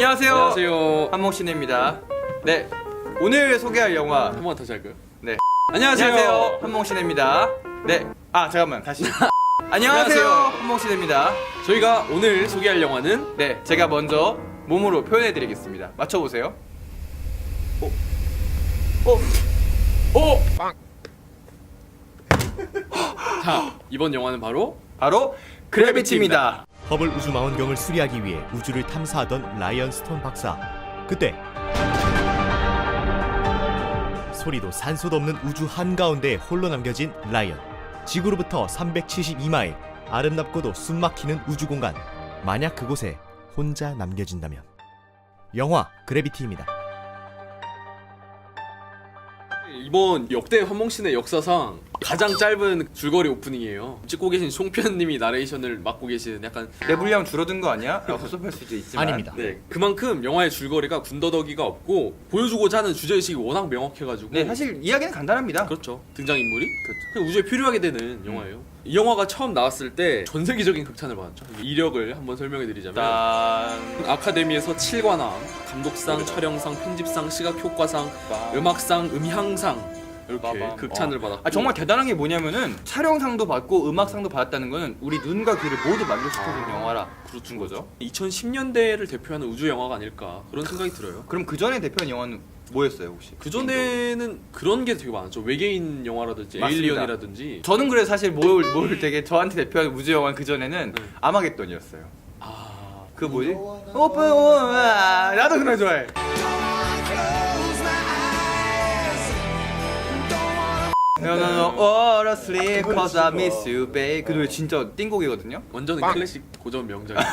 안녕하세요. 안녕하세요. 한몽신입니다. 네, 오늘 소개할 영화. 한 번 다시 할까요? 네. 안녕하세요. 한몽신입니다. 네. 잠깐만 다시. 안녕하세요. 한몽신입니다. 저희가 오늘 소개할 영화는 네, 제가 먼저 몸으로 표현해드리겠습니다. 맞춰보세요. 자, 이번 영화는 바로 그래비티입니다. 허블 우주망원경을 수리하기 위해 우주를 탐사하던 라이언 스톤 박사. 그때 소리도 산소도 없는 우주 한가운데에 홀로 남겨진 라이언. 지구로부터 372마일, 아름답고도 숨막히는 우주공간. 만약 그곳에 혼자 남겨진다면. 영화 그래비티입니다. 이번 역대 한몽신의 역사상 가장 짧은 줄거리 오프닝이에요. 찍고 계신 송편님이 나레이션을 맡고 계시는 약간 내 분량 줄어든 거 아니야? 섭섭할 수도 있지만. 아닙니다. 네, 그만큼 영화의 줄거리가 군더더기가 없고 보여주고자 하는 주제의식이 워낙 명확해가지고 네, 사실 이야기는 간단합니다. 그렇죠. 등장인물이 그냥 우주에 필요하게 되는 영화예요. 이 영화가 처음 나왔을 때 전 세계적인 극찬을 받았죠. 이력을 한번 설명해드리자면 짠. 아카데미에서 7관왕, 감독상, 촬영상, 편집상, 시각효과상, 음악상, 음향상 이렇게 극찬을 받았고 정말 대단한 게 뭐냐면은 촬영상도 받고 음악상도 받았다는 거는 우리 눈과 귀를 모두 만족시켜주는 영화라 그렇준 거죠. 2010년대를 대표하는 우주 영화가 아닐까 그런 생각이 들어요. 그럼 그 전에 대표한 영화는 뭐였어요 혹시? 그전에는 그런 게 되게 많았죠. 외계인 영화라든지 맞습니다. 에일리언이라든지. 저는 그래 사실 뭘 되게 저한테 대표하는 우주 영화는 그 전에는 네. 아마겟돈이었어요. 그 뭐지? 음. 오픈 나도 그 노래 좋아해. No no no all asleep cause I miss you babe. 그 노래 진짜 띵곡이거든요. 완전 클래식 고전 명작이에요.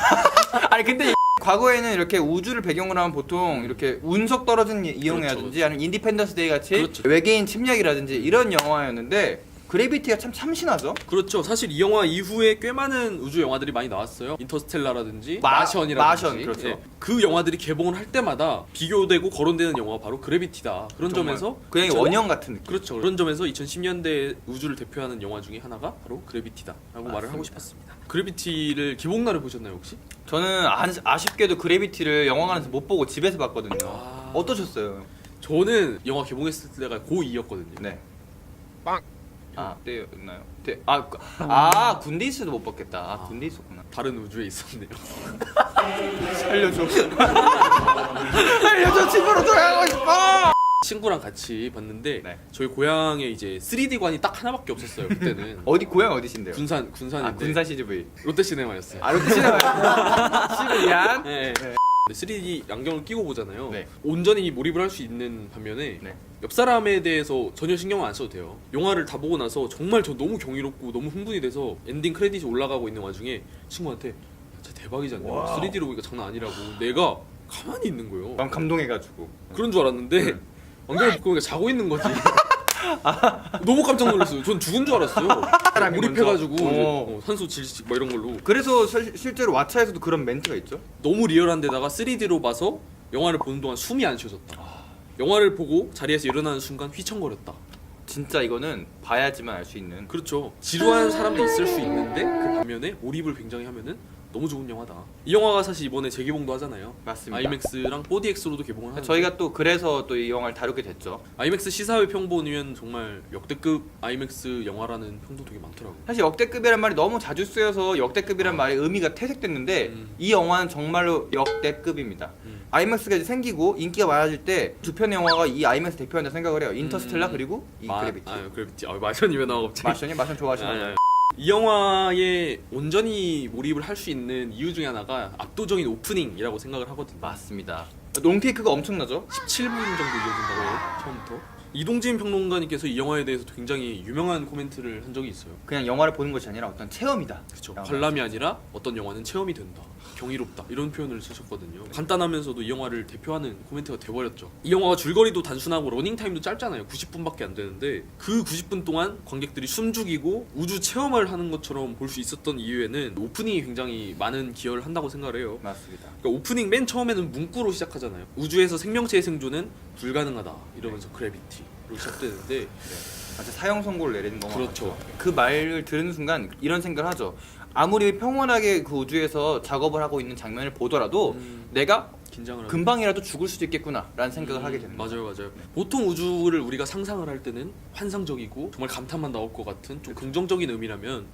아니 근데 과거에는 이렇게 우주를 배경으로 하면 보통 이렇게 운석 떨어진 이용이라든지 그렇죠. 아니면 인디펜던스 데이 같이 그렇죠. 외계인 침략이라든지 이런 영화였는데 그래비티가 참 참신하죠. 그렇죠. 사실 이 영화 이후에 꽤 많은 우주 영화들이 많이 나왔어요. 인터스텔라라든지 마션이라든지. 마션, 그렇죠. 예. 그 영화들이 개봉을 할 때마다 비교되고 거론되는 영화가 바로 그래비티다. 그런 정말 점에서 그냥 그렇죠? 원형 같은 느낌. 그렇죠. 그런 점에서 2010년대 우주를 대표하는 영화 중에 하나가 바로 그래비티다라고 말을 하고 싶었습니다. 그래비티를 개봉날을 보셨나요 혹시? 저는 아쉽게도 그래비티를 영화관에서 못 보고 집에서 봤거든요. 아. 어떠셨어요? 저는 영화 개봉했을 때가 고2였거든요. 네. 그때였나요? 군대 있어도 못 봤겠다. 군대 있었구나. 다른 우주에 있었네요. 살려줘. 살려줘. 집으로 돌아가고 싶어. 친구랑 같이 봤는데 네. 저희 고향에 이제 3D관이 딱 하나밖에 없었어요 그때는. 어디 고향 어디신데요? 군산인데 군산 CGV. 롯데시네마였어요. 시리안. 네. 3D 안경을 끼고 보잖아요. 네. 온전히 몰입을 할 수 있는 반면에 네. 옆 사람에 대해서 전혀 신경을 안 써도 돼요. 영화를 다 보고 나서 정말 저 너무 경이롭고 너무 흥분이 돼서 엔딩 크레딧이 올라가고 있는 와중에 친구한테 진짜 대박이지 않냐? 3D로 보니까 장난 아니라고. 내가 가만히 있는 거예요. 난 감동해가지고. 그런 줄 알았는데 안경을 벗고 보니까 자고 있는 거지. 너무 깜짝 놀랐어요. 전 죽은 줄 알았어요. 사람이 몰입해가지고 먼저. 이제 산소 질식 막 이런 걸로. 그래서 실제로 왓챠에서도 그런 멘트가 있죠. 너무 리얼한데다가 3D로 봐서 영화를 보는 동안 숨이 안 쉬어졌다. 영화를 보고 자리에서 일어나는 순간 휘청거렸다. 진짜 이거는 봐야지만 알 수 있는. 그렇죠. 지루한 사람도 있을 수 있는데 그 반면에 몰입을 굉장히 하면은 너무 좋은 영화다. 이 영화가 사실 이번에 재개봉도 하잖아요. 맞습니다. 아이맥스랑 4DX로도 개봉을 하는데 저희가 또 그래서 또 이 영화를 다루게 됐죠. 아이맥스 시사회 평본위원 정말 역대급 아이맥스 영화라는 평도 되게 많더라고요. 사실 역대급이란 말이 너무 자주 쓰여서 역대급이란 말의 의미가 퇴색됐는데 이 영화는 정말로 역대급입니다. 아이맥스가 이제 생기고 인기가 많아질 때 두 편의 영화가 이 아이맥스 대표한다 생각을 해요. 인터스텔라 그리고 이 그래비티. 그래비티. 마션이 왜 나와 갑자기? 마션 좋아하시나요? 이 영화에 온전히 몰입을 할 수 있는 이유 중에 하나가 압도적인 오프닝이라고 생각을 하거든요. 맞습니다. 롱테이크가 엄청나죠? 17분 정도 이어진다고 해요, 처음부터. 이동진 평론가님께서 이 영화에 대해서 굉장히 유명한 코멘트를 한 적이 있어요. 그냥 영화를 보는 것이 아니라 어떤 체험이다. 그렇죠. 관람이 아니라 어떤 영화는 체험이 된다. 경이롭다. 이런 표현을 쓰셨거든요. 간단하면서도 이 영화를 대표하는 코멘트가 돼버렸죠. 이 영화가 줄거리도 단순하고 러닝타임도 짧잖아요. 90분밖에 안 되는데 그 90분 동안 관객들이 숨죽이고 우주 체험을 하는 것처럼 볼 수 있었던 이유에는 오프닝이 굉장히 많은 기여를 한다고 생각을 해요. 맞습니다. 그러니까 오프닝 맨 처음에는 문구로 시작하잖아요. 우주에서 생명체의 생존은 불가능하다. 이러면서 그래비티로 시작되는데 맞아, 사형 선고를 내리는 거. 그렇죠. 그 말을 들은 순간 이런 생각을 하죠. 아무리 평온하게 그 우주에서 작업을 하고 있는 장면을 보더라도 내가 긴장을 하고. 금방이라도 죽을 수도 있겠구나라는 생각을 하게 되는 거죠. 맞아요. 보통 우주를 우리가 상상을 할 때는 환상적이고 정말 감탄만 나올 것 같은 좀 긍정적인 의미라면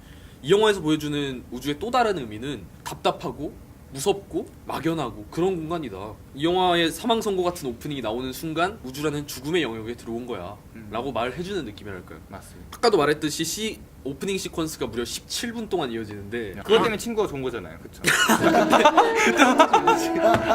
이 영화에서 보여주는 우주의 또 다른 의미는 답답하고 무섭고 막연하고 그런 공간이다. 이 영화의 사망 선고 같은 오프닝이 나오는 순간 우주라는 죽음의 영역에 들어온 거야 라고 말을 해주는 느낌이랄까요. 맞습니다. 아까도 말했듯이 오프닝 시퀀스가 무려 17분 동안 이어지는데 그것 때문에 친구가 좋은 거잖아요, 그쵸?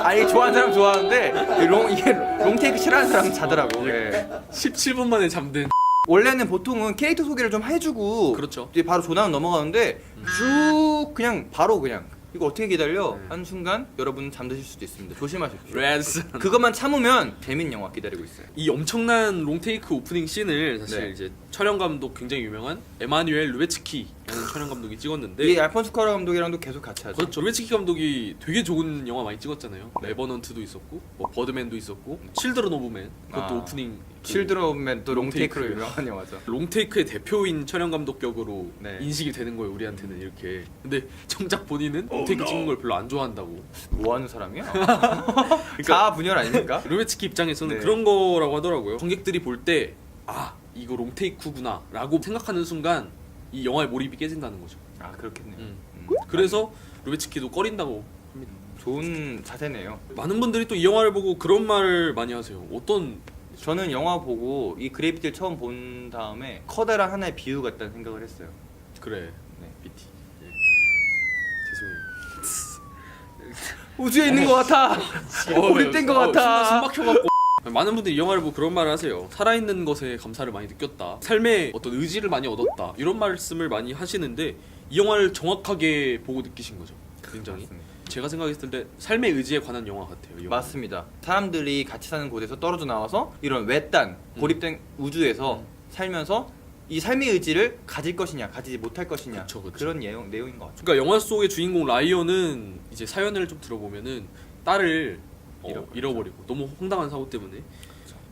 아니 좋아하는 사람 좋아하는데 이게 롱테이크 싫어하는 사람 자더라고. 예. 17분 만에 잠든. 원래는 보통은 캐릭터 소개를 좀 해주고 그렇죠. 이제 바로 조나는 넘어가는데 쭉 그냥 바로 그냥 이거 어떻게 기다려? 네. 한 순간 여러분 잠드실 수도 있습니다. 조심하십시오. 레스. 그것만 참으면 재밌는 영화 기다리고 있어요. 이 엄청난 롱테이크 오프닝 씬을 사실 네. 이제 촬영 감독 굉장히 유명한 에마뉴엘 루베츠키라는 촬영 감독이 찍었는데 이 알폰소 카라 감독이랑도 계속 같이 하죠. 그렇죠. 루베츠키 감독이 되게 좋은 영화 많이 찍었잖아요. 레버넌트도 있었고 뭐 버드맨도 있었고 칠드런 오브 맨 그것도 아. 오프닝 칠드런맨 또 롱테이크로 롱테이크. 유명한 영화죠. 롱테이크의 대표인 촬영 감독격으로 네. 인식이 되는 거예요 우리한테는 이렇게. 근데 정작 본인은 롱테이크 찍는 걸 별로 안 좋아한다고. 뭐 하는 사람이야? 자아 분열 아닙니까? 루베츠키 입장에서는 네. 그런 거라고 하더라고요. 관객들이 볼 때 아 이거 롱테이크구나 라고 생각하는 순간 이 영화의 몰입이 깨진다는 거죠. 아 그렇겠네요. 그래서 루베츠키도 꺼린다고 합니다. 좋은 자세네요. 많은 분들이 또 이 영화를 보고 그런 말을 많이 하세요. 어떤 저는 영화 보고 이 그래비티를 처음 본 다음에 커다란 하나의 비유 같다는 생각을 했어요. 그래 네. BT 죄송해요. 우주에 있는 것 같아. 고립된 것 같아. 숨 막혀갖고. 많은 분들이 이 영화를 보고 그런 말을 하세요. 살아있는 것에 감사를 많이 느꼈다. 삶에 어떤 의지를 많이 얻었다. 이런 말씀을 많이 하시는데 이 영화를 정확하게 보고 느끼신 거죠. 굉장히. 맞습니다. 제가 생각했을 때 삶의 의지에 관한 영화 같아요. 이 영화. 맞습니다. 사람들이 같이 사는 곳에서 떨어져 나와서 이런 외딴 고립된 우주에서 살면서 이 삶의 의지를 가질 것이냐 가지지 못할 것이냐 그쵸. 그런 내용인 것 같죠. 그러니까 영화 속의 주인공 라이언은 이제 사연을 좀 들어보면은 딸을 잃어버리고 너무 황당한 사고 때문에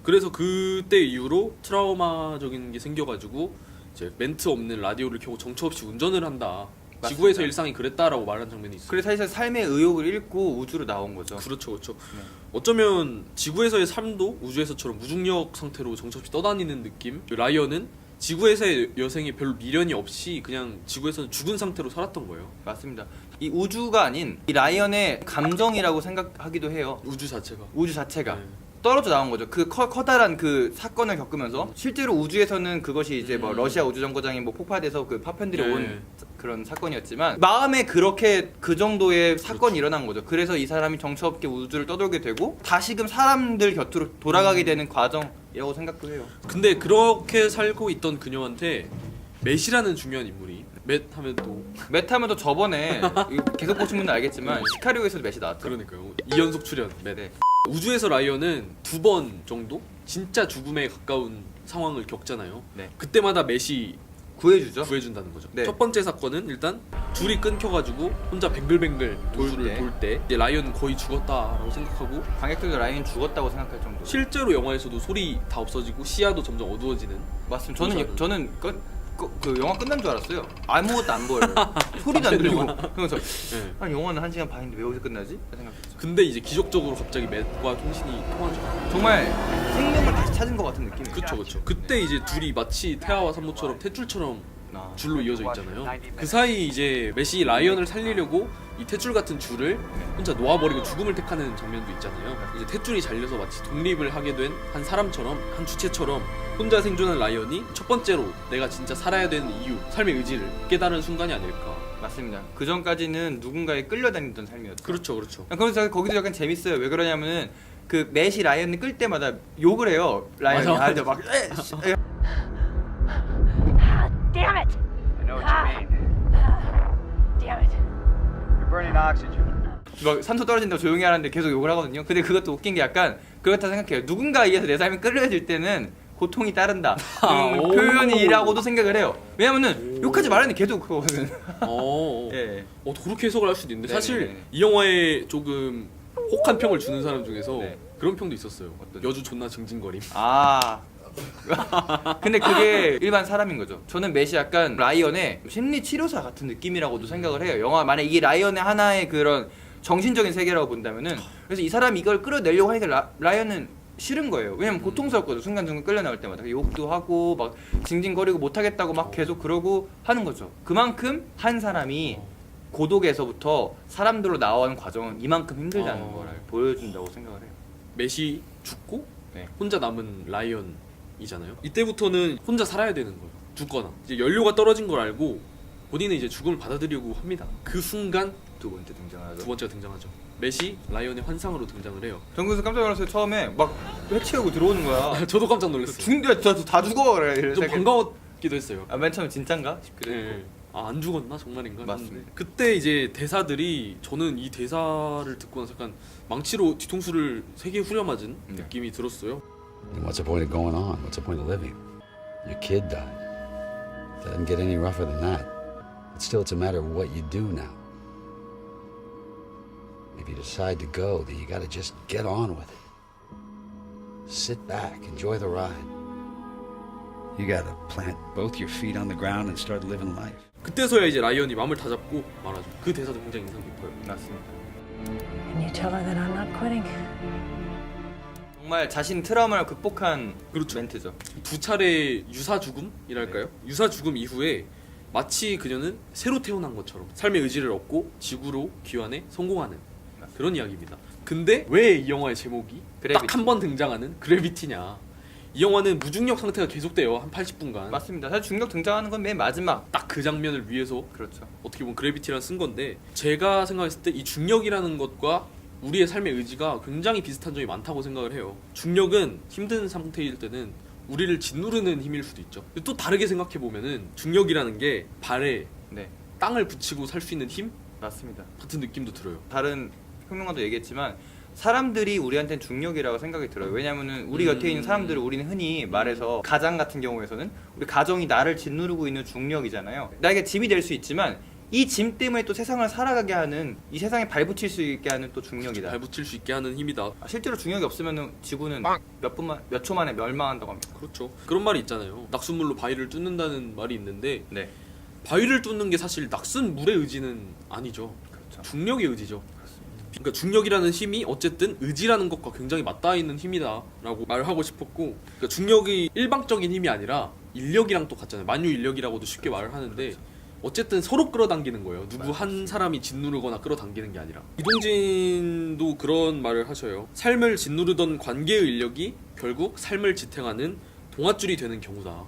그래서 그때 이후로 트라우마적인 게 생겨가지고 이제 멘트 없는 라디오를 켜고 정처 없이 운전을 한다. 맞습니다. 지구에서 일상이 그랬다라고 말하는 장면이 있어요. 그래서 사실 삶의 의욕을 잃고 우주로 나온 거죠. 그렇죠, 그렇죠. 네. 어쩌면 지구에서의 삶도 우주에서처럼 무중력 상태로 정처 없이 떠다니는 느낌. 라이언은 지구에서의 여생에 별 미련이 없이 그냥 지구에서는 죽은 상태로 살았던 거예요. 맞습니다. 이 우주가 아닌 이 라이언의 감정이라고 생각하기도 해요. 우주 자체가. 우주 자체가 네. 떨어져 나온 거죠. 그 커다란 그 사건을 겪으면서 실제로 우주에서는 그것이 이제 뭐 러시아 우주정거장이 뭐 폭파돼서 그 파편들이 네. 온 그런 사건이었지만 마음에 그렇게 그 정도의 사건이 일어난 거죠. 그래서 이 사람이 정처 없게 우주를 떠돌게 되고 다시금 사람들 곁으로 돌아가게 되는 과정이라고 생각도 해요. 근데 그렇게 살고 있던 그녀한테 맷이라는 중요한 인물이 맷 하면 또 맷 하면 또 저번에 이거 계속 보신 분들 알겠지만 시카리오에서도 맷이 나왔죠. 그러니까요. 2연속 출연 맷. 네. 우주에서 라이언은 2번 정도 진짜 죽음에 가까운 상황을 겪잖아요. 네. 그때마다 맷이 구해주죠. 구해준다는 거죠. 네. 첫 번째 사건은 일단 줄이 끊겨가지고 혼자 뱅글뱅글 우주를 돌 때 이제 라이언은 거의 죽었다라고 생각하고 관객들도 라이언 죽었다고 생각할 정도. 실제로 영화에서도 소리 다 없어지고 시야도 점점 어두워지는. 맞습니다. 우주하는. 저는 그 영화 끝난 줄 알았어요. 아무것도 안 보여요. 소리도 안 들리고. 그래서 네. 아 영화는 1시간 반인데 왜 여기서 끝나지? 생각했죠. 근데 이제 기적적으로 갑자기 맷과 통신이 통하죠. 정말 생명을 다시 찾은 것 같은 느낌이에요. 그쵸 그쵸. 그때 이제 둘이 마치 태아와 산모처럼 탯줄처럼 아, 줄로 이어져 있잖아요. 그 사이 이제 맷이 라이언을 살리려고 이 탯줄 같은 줄을 혼자 놓아버리고 죽음을 택하는 장면도 있잖아요. 이제 탯줄이 잘려서 마치 독립을 하게 된 한 사람처럼 한 주체처럼 혼자 생존한 라이언이 첫 번째로 내가 진짜 살아야 되는 이유, 삶의 의지를 깨달은 순간이 아닐까. 맞습니다. 그 전까지는 누군가에 끌려다니던 삶이었죠. 그렇죠 그렇죠. 그래서 거기도 약간 재밌어요. 왜 그러냐면은 그 맷이 라이언을 끌 때마다 욕을 해요. 라이언이 맞아. 알죠? 막 Damn it! I know what you mean. Damn it. You're burning oxygen. 막 산소 떨어진다고 조용히 하는데 계속 욕을 하거든요. 근데 그것도 웃긴 게 약간 그렇다 생각해요. 누군가에 의해서 내 삶이 끌려질 때는 고통이 따른다. 오. 표현이라고도 생각을 해요. 왜냐면은 욕하지 말라는데 계속 그거거든. 예. 그렇게 해석을 할 수도 있는데 네네네. 사실 이 영화에 조금 혹한 평을 주는 사람 중에서 네. 그런 평도 있었어요. 어떤? 여주 존나 징징거림. 아. 근데 그게 일반 사람인 거죠. 저는 맷이 약간 라이언의 심리 치료사 같은 느낌이라고도 생각을 해요. 영화 만약 이게 라이언의 하나의 그런 정신적인 세계라고 본다면은 그래서 이 사람이 이걸 끌어내려고 하니까 라이언은 싫은 거예요. 왜냐면 고통스럽거든. 순간순간 끌려 나올 때마다 욕도 하고 막 징징거리고 못하겠다고 막 계속 그러고 하는 거죠. 그만큼 한 사람이 고독에서부터 사람들로 나와가는 과정은 이만큼 힘들다는 걸 보여준다고 생각을 해요. 메시 죽고 네. 혼자 남은 라이언이잖아요. 이때부터는 혼자 살아야 되는 거예요. 죽거나 이제 연료가 떨어진 걸 알고 본인은 이제 죽음을 받아들이려고 합니다. 그 순간 두 번째 등장하죠. 두 번째가 등장하죠. 메시 라이언의 환상으로 등장을 해요. 정근수 깜짝 놀랐어요. 처음에 막 회치하고 들어오는 거야. 저도 깜짝 놀랐어요. 중대 다 죽어 그래. 좀 반가웠기도 했어요. 맨 처음에 진짠가 싶기도 했고. 네. 아, 안 죽었나 정말인가? 맞습니다. 했는데 그때 이제 대사들이 저는 이 대사를 듣고 나서 약간 망치로 뒤통수를 3개 후려맞은 네. 느낌이 들었어요. Then what's the point of going on? What's the point of living? Your kid died. Doesn't get any rougher than that. But still, it's a matter of what you do now. If you decide to go, then you gotta just get on with it. Sit back, enjoy the ride. You gotta plant both your feet on the ground and start living life. 그때서야 이제 라이언이 마음을 다 잡고 말하죠. 그 대사도 굉장히 인상 깊어요. 맞습니다. Can you tell her that I'm not quitting? 정말 자신 트라우마를 극복한 그렇죠. 멘트죠. 2차례 유사 죽음이랄까요? 유사 죽음 이후에 마치 그녀는 새로 태어난 것처럼 삶의 의지를 얻고 지구로 귀환해 성공하는 그런 이야기입니다. 근데 왜 이 영화의 제목이 그래비티. 딱 한 번 등장하는 그래비티냐? 이 영화는 무중력 상태가 계속돼요. 한 80분간. 맞습니다. 사실 중력 등장하는 건 맨 마지막. 딱 그 장면을 위해서 그렇죠. 어떻게 보면 그래비티라는 쓴 건데 제가 생각했을 때 이 중력이라는 것과 우리의 삶의 의지가 굉장히 비슷한 점이 많다고 생각을 해요. 중력은 힘든 상태일 때는 우리를 짓누르는 힘일 수도 있죠. 또 다르게 생각해 보면은 중력이라는 게 발에 네, 땅을 붙이고 살 수 있는 힘 맞습니다. 같은 느낌도 들어요. 다른 평론가도 얘기했지만 사람들이 우리한테는 중력이라고 생각이 들어요. 왜냐면은 우리 곁에 있는 사람들을 우리는 흔히 말해서 가장 같은 경우에서는 우리 가정이 나를 짓누르고 있는 중력이잖아요. 나에게 짐이 될 수 있지만 이 짐 때문에 또 세상을 살아가게 하는, 이 세상에 발붙일 수 있게 하는 또 중력이다. 발 붙일 수 있게 하는 힘이다. 실제로 중력이 없으면은 지구는 몇 초 만에 멸망한다고 합니다. 그렇죠. 그런 말이 있잖아요. 낙숫물로 바위를 뚫는다는 말이 있는데 네, 바위를 뚫는 게 사실 낙순 물의 의지는 아니죠. 그렇죠. 중력의 의지죠. 그러니까 중력이라는 힘이 어쨌든 의지라는 것과 굉장히 맞닿아 있는 힘이다라고 말을 하고 싶었고, 그러니까 중력이 일방적인 힘이 아니라 인력이랑 또 같잖아요. 만유 인력이라고도 쉽게 말을 하는데 어쨌든 서로 끌어당기는 거예요. 누구 한 사람이 짓누르거나 끌어당기는 게 아니라. 이동진도 그런 말을 하셔요. 삶을 짓누르던 관계의 인력이 결국 삶을 지탱하는 동아줄이 되는 경우다.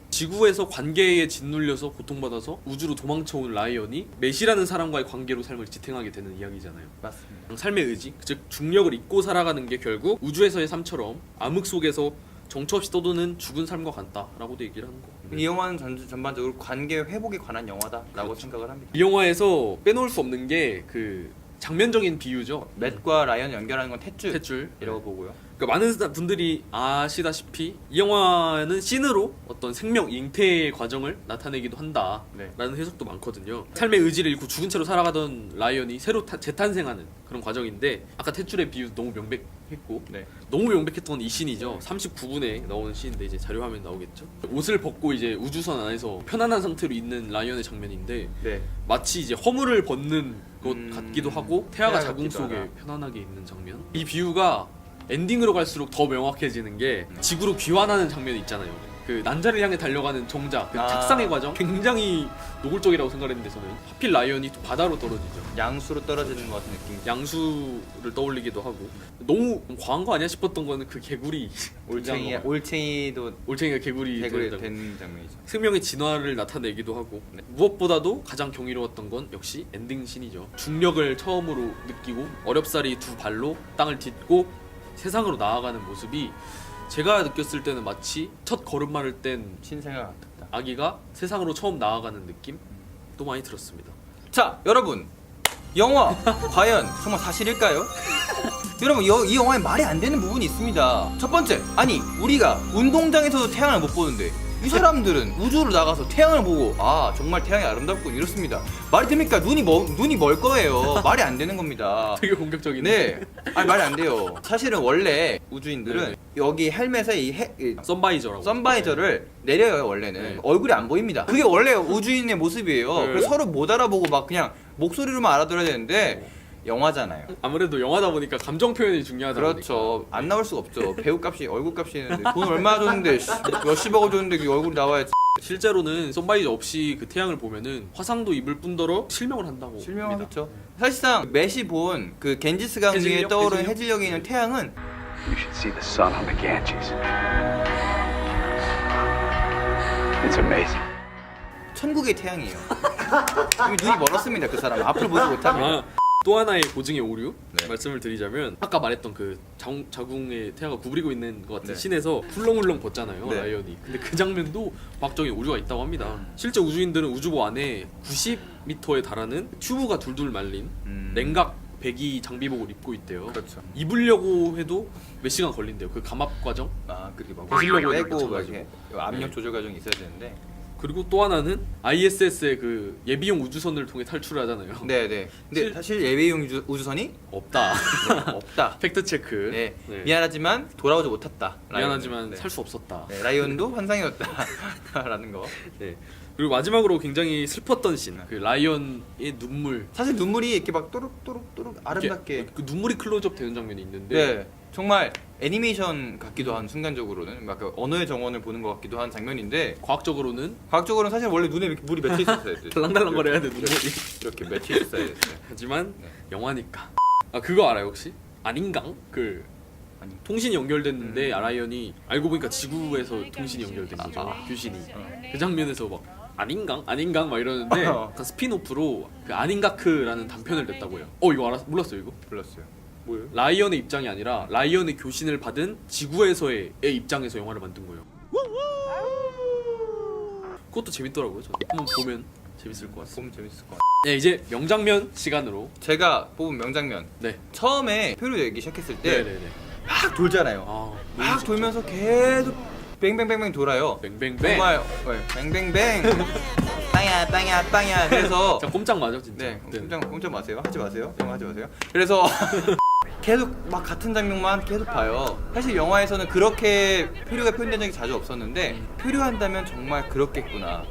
지구에서 관계에 짓눌려서 고통받아서 우주로 도망쳐온 라이언이 메시라는 사람과의 관계로 삶을 지탱하게 되는 이야기잖아요. 맞습니다. 삶의 의지, 즉 중력을 잊고 살아가는 게 결국 우주에서의 삶처럼 암흑 속에서 정처 없이 떠도는 죽은 삶과 같다라고도 얘기를 하는 거. 이 영화는 전반적으로 관계 회복에 관한 영화다라고 그렇죠. 생각을 합니다. 이 영화에서 빼놓을 수 없는 게 그 장면적인 비유죠. 맷과 라이언을 연결하는 건 탯줄. 탯줄이라고 보고요. 그러니까 많은 분들이 아시다시피 이 영화는 씬으로 어떤 생명 잉태의 과정을 나타내기도 한다라는 네. 해석도 많거든요. 삶의 의지를 잃고 죽은 채로 살아가던 라이언이 새로 재탄생하는 그런 과정인데 아까 탯줄의 비유 너무 명백했고 네. 너무 명백했던 이 씬이죠. 39분에 나오는 씬인데 이제 자료화면 나오겠죠. 옷을 벗고 이제 우주선 안에서 편안한 상태로 있는 라이언의 장면인데 네. 마치 이제 허물을 벗는 것 같기도 하고 태아가 태아 자궁 같기도 속에 하다. 편안하게 있는 장면. 이 비유가 엔딩으로 갈수록 더 명확해지는 게 지구로 귀환하는 장면이 있잖아요. 그 난자를 향해 달려가는 정자, 그 착상의 과정 굉장히 노골적이라고 생각했는데 저는 하필 라이언이 또 바다로 떨어지죠. 양수로 떨어지는 것 같은 느낌. 양수를 떠올리기도 하고 너무 과한 거 아니야 싶었던 거는 그 개구리 올챙이도 올챙이가 개구리 개구리 되는 되는 장면이죠. 생명의 진화를 나타내기도 하고 무엇보다도 가장 경이로웠던 건 역시 엔딩씬이죠. 중력을 처음으로 느끼고 어렵사리 두 발로 땅을 딛고 세상으로 나아가는 모습이 제가 느꼈을 때는 마치 첫 걸음마를 뗀 신생아 같았다. 아기가 세상으로 처음 나아가는 느낌도 많이 들었습니다. 자, 여러분, 영화 과연 정말 사실일까요? 여러분, 이 영화에 말이 안 되는 부분이 있습니다. 첫 번째, 아니 우리가 운동장에서도 태양을 못 보는데 이 사람들은 우주로 나가서 태양을 보고 아 정말 태양이 아름답군 이렇습니다. 말이 됩니까? 눈이 멀 거예요. 말이 안 되는 겁니다. 되게 공격적이네. 네, 아니 말이 안 돼요. 사실은 원래 우주인들은 네네. 여기 헬멧에 이 선바이저라고. 선바이저를 내려요. 원래는 네. 얼굴이 안 보입니다. 그게 원래 우주인의 모습이에요. 네. 그래서 서로 못 알아보고 막 그냥 목소리로만 알아들어야 되는데 영화잖아요. 아무래도 영화다 보니까 감정 표현이 중요하다 그렇죠. 안 나올 수가 없죠. 배우 값이 얼굴 값이 있는데 돈 얼마 줬는데 몇십억을 줬는데 그 얼굴이 나와야지. 실제로는 선바이저 없이 그 태양을 보면은 화상도 입을 뿐더러 실명을 한다고 합니다. 실명하겠죠. 사실상 메시 본 그 겐지스강 위에 해질녘, 떠오르는 해질녘. 해질녘에 있는 태양은 You should see the sun on the Ganges. It's amazing. 천국의 태양이에요. 이미 눈이 멀었습니다. 그 사람 앞을 보지 못합니다. 아, 또 하나의 고증의 오류 네. 말씀을 드리자면 아까 말했던 그 자궁의 태아가 구부리고 있는 것 같은 네. 신에서 훌렁훌렁 벗잖아요 네. 라이언이. 근데 그 장면도 과학적인 오류가 있다고 합니다. 실제 우주인들은 우주보 안에 90m에 달하는 튜브가 둘둘 말린 냉각 배기 장비복을 입고 있대요. 그렇죠. 입으려고 해도 몇 시간 걸린대요. 그 감압 과정. 아 그렇게 막 벗으려고 빼고 막 마찬가지고. 이렇게 압력 네. 조절 과정이 있어야 되는데. 그리고 또 하나는 ISS의 그 예비용 우주선을 통해 탈출을 하잖아요. 네네. 근데 실- 사실 예외용 우주선이 없다. 없다. 팩트 체크. 네. 네. 미안하지만 돌아오지 못했다. 미안하지만 네. 살 수 없었다. 네, 라이온도 환상이었다라는 거. 네. 그리고 마지막으로 굉장히 슬펐던 씬. 그 라이언의 눈물. 사실 눈물이 이렇게 막 또룩또룩또룩 아름답게. 이렇게 그 눈물이 클로즈업 되는 장면이 있는데 네. 정말 애니메이션 같기도 한 순간적으로는 막 그 언어의 정원을 보는 것 같기도 한 장면인데 과학적으로는 과학적으로는 사실 원래 눈에 이렇게 물이 맺혀 있었어야 돼. 달랑달랑거려야 돼 눈물이. 이렇게 맺혀 있어야 돼. 하지만 네. 영화니까. 아 그거 알아요 혹시? 아닌강? 그 아니. 통신이 연결됐는데 라이언이 알고 보니까 지구에서 통신이 연결된 거죠. 교신이. 그 장면에서 막 아닌강? 아닌강? 막 이러는데 약간 스피노프로 그 아닌가크라는 단편을 냈다고 해요. 이거 몰랐어요 이거? 불렀어요. 뭐예요? 라이언의 입장이 아니라 라이언의 교신을 받은 지구에서의 입장에서 영화를 만든 거예요. 그것도 재밌더라고요. 저는 한번 보면 재밌을 것 같습니다. 보면 재밌을 것 같아요. 네 이제 명장면 시간으로. 제가 뽑은 명장면. 네. 처음에 표류 얘기 시작했을 때 네네네. 막 돌잖아요. 아, 막 돌면서 계속 뱅뱅뱅뱅 돌아요. 뱅뱅뱅. 정말 뱅뱅뱅 빵야 빵야 빵야. 그래서 자 꼼짝 맞아 진짜. 네 꼼짝 마세요. 하지 마세요. 영화 하지 마세요. 그래서 계속 막 같은 장면만 계속 봐요. 사실 영화에서는 그렇게 표류가 표현된 적이 자주 없었는데 표류한다면 정말 그렇겠구나.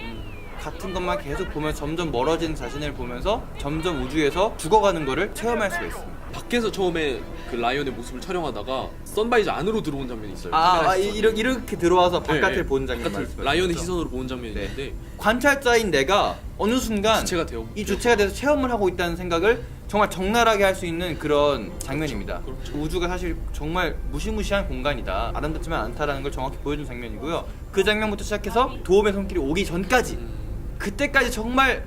같은 것만 계속 보면 점점 멀어지는 자신을 보면서 점점 우주에서 죽어가는 거를 체험할 수가 있습니다. 밖에서 처음에 그 라이언의 모습을 촬영하다가 선바이저 안으로 들어온 장면이 있어요. 이렇게 들어와서 바깥을 네, 보는 장면 바깥을 말씀하시죠? 라이언의 시선으로 보는 장면이 네. 있는데 관찰자인 내가 어느 순간 주체가 되어 이 주체가 돼서 체험을 하고 있다는 생각을 정말 적나라하게 할 수 있는 그런 장면입니다. 그렇죠. 우주가 사실 정말 무시무시한 공간이다. 아름답지만 않다라는 걸 정확히 보여준 장면이고요. 그 장면부터 시작해서 도움의 손길이 오기 전까지 그때까지 정말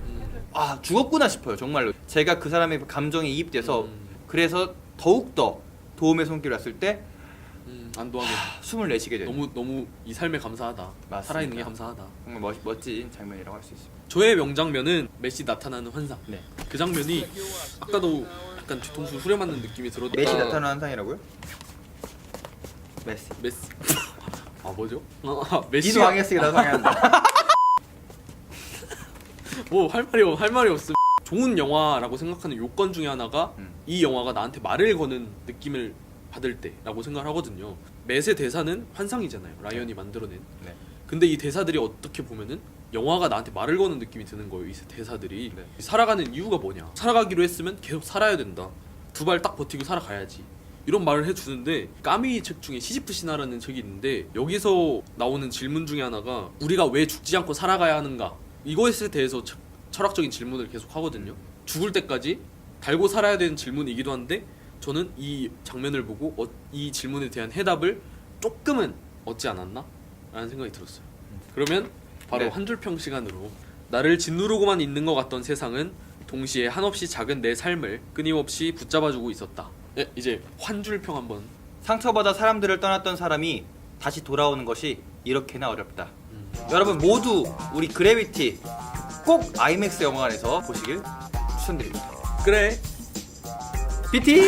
죽었구나 싶어요. 정말로 제가 그 사람의 감정에 이입돼서 그래서 더욱더 도움의 손길을 왔을 때 안도하게 숨을 내쉬게 돼요. 너무 이 삶에 감사하다. 맞습니다. 살아있는 게 감사하다. 정말 멋진 장면이라고 할 수 있습니다. 저의 명장면은 메시 나타나는 환상. 네. 그 장면이 아까도 약간 뒤통수 후려맞는 느낌이 들었다. 메시 나타나는 환상이라고요? 메시. 메시. 뭐죠? 니도 메시가 왕이었으니까 나도 왕이한다. 뭐 할 말이 없음. 좋은 영화라고 생각하는 요건 중에 하나가 이 영화가 나한테 말을 거는 느낌을 받을 때라고 생각을 하거든요. 맷의 대사는 환상이잖아요. 라이언이 만들어낸. 네. 근데 이 대사들이 어떻게 보면은 영화가 나한테 말을 거는 느낌이 드는 거예요. 이 대사들이. 네. 살아가는 이유가 뭐냐? 살아가기로 했으면 계속 살아야 된다. 두 발 딱 버티고 살아가야지. 이런 말을 해주는데 까미 책 중에 시지프 신화라는 책이 있는데 여기서 나오는 질문 중에 하나가 우리가 왜 죽지 않고 살아가야 하는가? 이것에 대해서 철학적인 질문을 계속 하거든요. 죽을 때까지 달고 살아야 되는 질문이기도 한데 저는 이 장면을 보고 이 질문에 대한 해답을 조금은 얻지 않았나? 라는 생각이 들었어요. 그러면 바로 네. 한 줄평 시간으로 나를 짓누르고만 있는 것 같던 세상은 동시에 한없이 작은 내 삶을 끊임없이 붙잡아주고 있었다. 네, 이제 한 줄평 한번. 상처받아 사람들을 떠났던 사람이 다시 돌아오는 것이 이렇게나 어렵다. 여러분 모두 우리 그래비티 꼭 아이맥스 영화관에서 보시길 추천드립니다. 그래. BT!